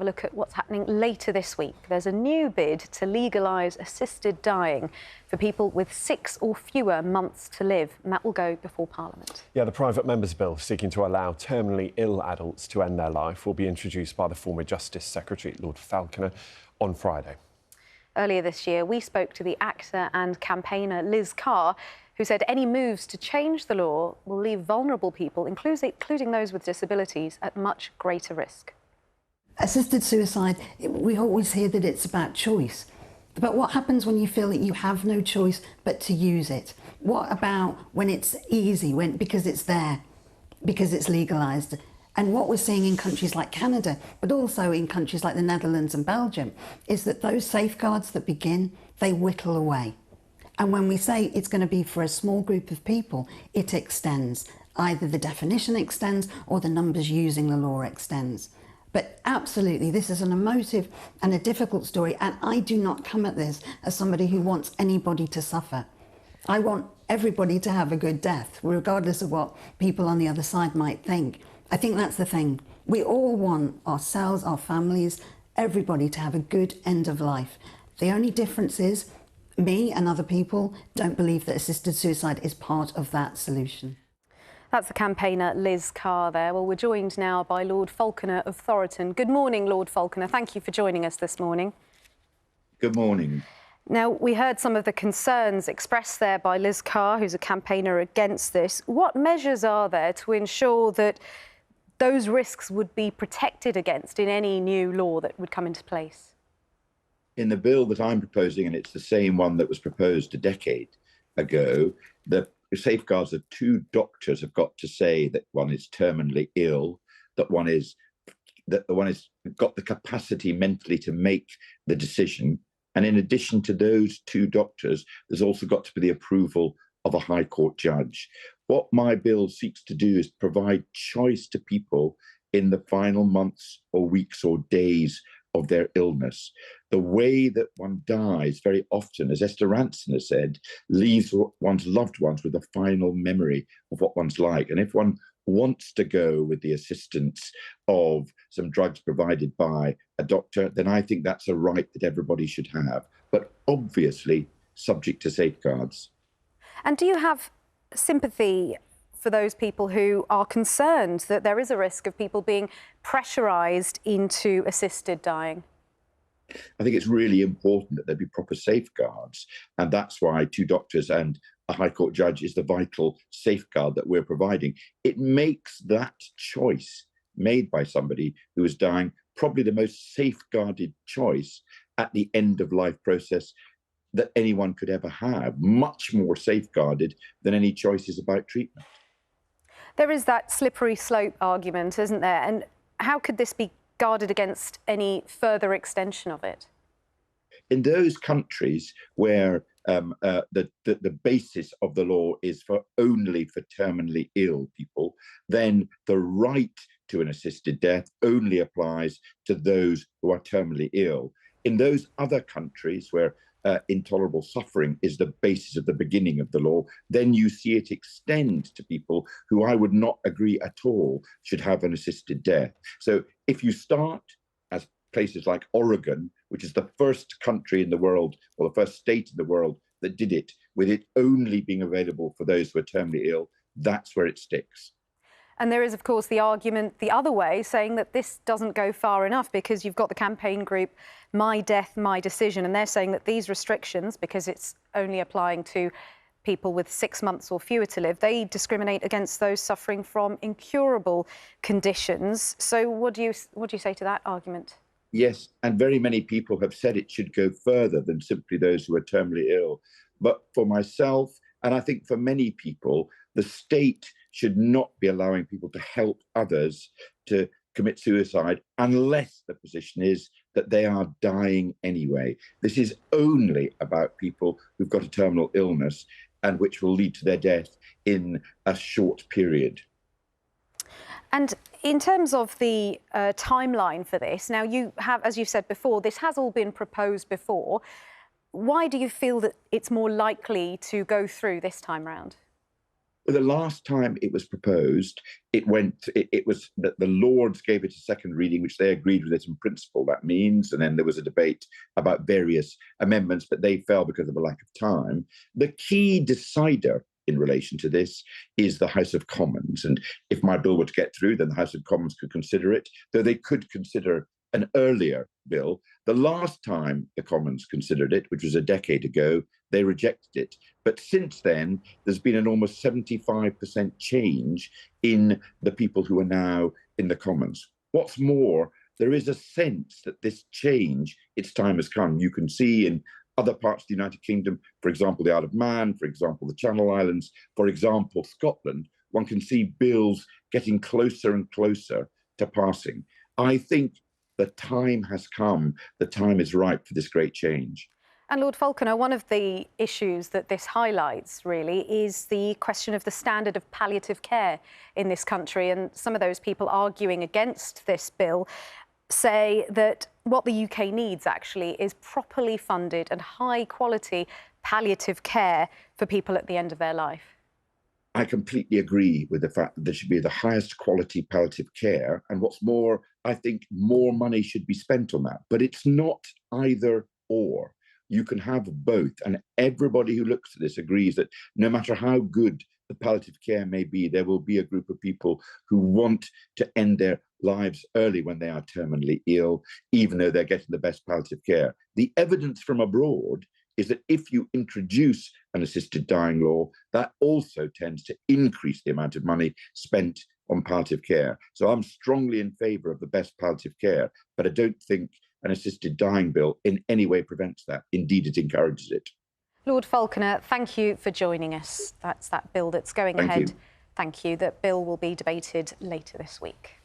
a look at what's happening later this week. There's a new bid to legalise assisted dying for people with 6 or fewer months to live, and that will go before Parliament. Yeah, the private member's bill seeking to allow terminally ill adults to end their life will be introduced by the former Justice Secretary, Lord Falconer, on Friday. Earlier this year, we spoke to the actor and campaigner Liz Carr, who said any moves to change the law will leave vulnerable people, including those with disabilities, at much greater risk. Assisted suicide, we always hear that it's about choice. But what happens when you feel that you have no choice but to use it? What about when it's easy, because it's there, because it's legalised? And what we're seeing in countries like Canada, but also in countries like the Netherlands and Belgium, is that those safeguards that begin, they whittle away. And when we say it's going to be for a small group of people, it extends. Either the definition extends or the numbers using the law extends. But absolutely, this is an emotive and a difficult story, and I do not come at this as somebody who wants anybody to suffer. I want everybody to have a good death, regardless of what people on the other side might think. I think that's the thing. We all want ourselves, our families, everybody to have a good end of life. The only difference is me and other people don't believe that assisted suicide is part of that solution. That's the campaigner Liz Carr there. Well, we're joined now by Lord Falconer of Thoroton. Good morning, Lord Falconer. Thank you for joining us this morning. Good morning. Now, we heard some of the concerns expressed there by Liz Carr, who's a campaigner against this. What measures are there to ensure that those risks would be protected against in any new law that would come into place? In the bill that I'm proposing, and it's the same one that was proposed a decade ago, the safeguards that 2 doctors have got to say that one is terminally ill, that one is got the capacity mentally to make the decision. And in addition to those 2 doctors, there's also got to be the approval of a High Court judge. What my bill seeks to do is provide choice to people in the final months or weeks or days of their illness. The way that one dies very often, as Esther Ranson has said, leaves one's loved ones with a final memory of what one's like. And if one wants to go with the assistance of some drugs provided by a doctor, then I think that's a right that everybody should have, but obviously subject to safeguards. And do you have sympathy for those people who are concerned that there is a risk of people being pressurised into assisted dying? I think it's really important that there be proper safeguards, and that's why 2 doctors and a High Court judge is the vital safeguard that we're providing. It makes that choice made by somebody who is dying probably the most safeguarded choice at the end of life process that anyone could ever have, much more safeguarded than any choices about treatment. There is that slippery slope argument, isn't there? And how could this be guarded against any further extension of it? In those countries where the basis of the law is only for terminally ill people, then the right to an assisted death only applies to those who are terminally ill. In those other countries where intolerable suffering is the basis of the beginning of the law, then you see it extend to people who I would not agree at all should have an assisted death. So if you start as places like Oregon, which is the first country in the world, or the first state in the world that did it, with it only being available for those who are terminally ill, that's where it sticks. And there is, of course, the argument the other way, saying that this doesn't go far enough, because you've got the campaign group My Death, My Decision, and they're saying that these restrictions, because it's only applying to people with 6 months or fewer to live, they discriminate against those suffering from incurable conditions. So what do you say to that argument? Yes, and very many people have said it should go further than simply those who are terminally ill. But for myself, and I think for many people, the state should not be allowing people to help others to commit suicide unless the position is that they are dying anyway. This is only about people who've got a terminal illness and which will lead to their death in a short period. And in terms of the timeline for this, now you have, as you said before, this has all been proposed before. Why do you feel that it's more likely to go through this time round? Well, the last time it was proposed, it was that the Lords gave it a second reading, which they agreed with it in principle. That means, and then there was a debate about various amendments, but they fell because of a lack of time. The key decider in relation to this is the House of Commons. And if my bill were to get through, then the House of Commons could consider it, though they could consider an earlier bill. The last time the Commons considered it, which was a decade ago, they rejected it. But since then, there's been an almost 75% change in the people who are now in the Commons. What's more, there is a sense that this change, its time has come. You can see in other parts of the United Kingdom, for example, the Isle of Man, for example, the Channel Islands, for example, Scotland, one can see bills getting closer and closer to passing. I think the time has come, the time is ripe for this great change. And Lord Falconer, one of the issues that this highlights really is the question of the standard of palliative care in this country. And some of those people arguing against this bill say that what the UK needs actually is properly funded and high quality palliative care for people at the end of their life. I completely agree with the fact that there should be the highest quality palliative care. And what's more, I think more money should be spent on that. But it's not either or. You can have both. And everybody who looks at this agrees that no matter how good the palliative care may be, there will be a group of people who want to end their lives early when they are terminally ill, even though they're getting the best palliative care. The evidence from abroad is that if you introduce an assisted dying law, that also tends to increase the amount of money spent on palliative care. So I'm strongly in favour of the best palliative care, but I don't think an assisted dying bill in any way prevents that. Indeed, it encourages it. Lord Falconer, thank you for joining us. That's that bill that's going ahead. You. Thank you. That bill will be debated later this week.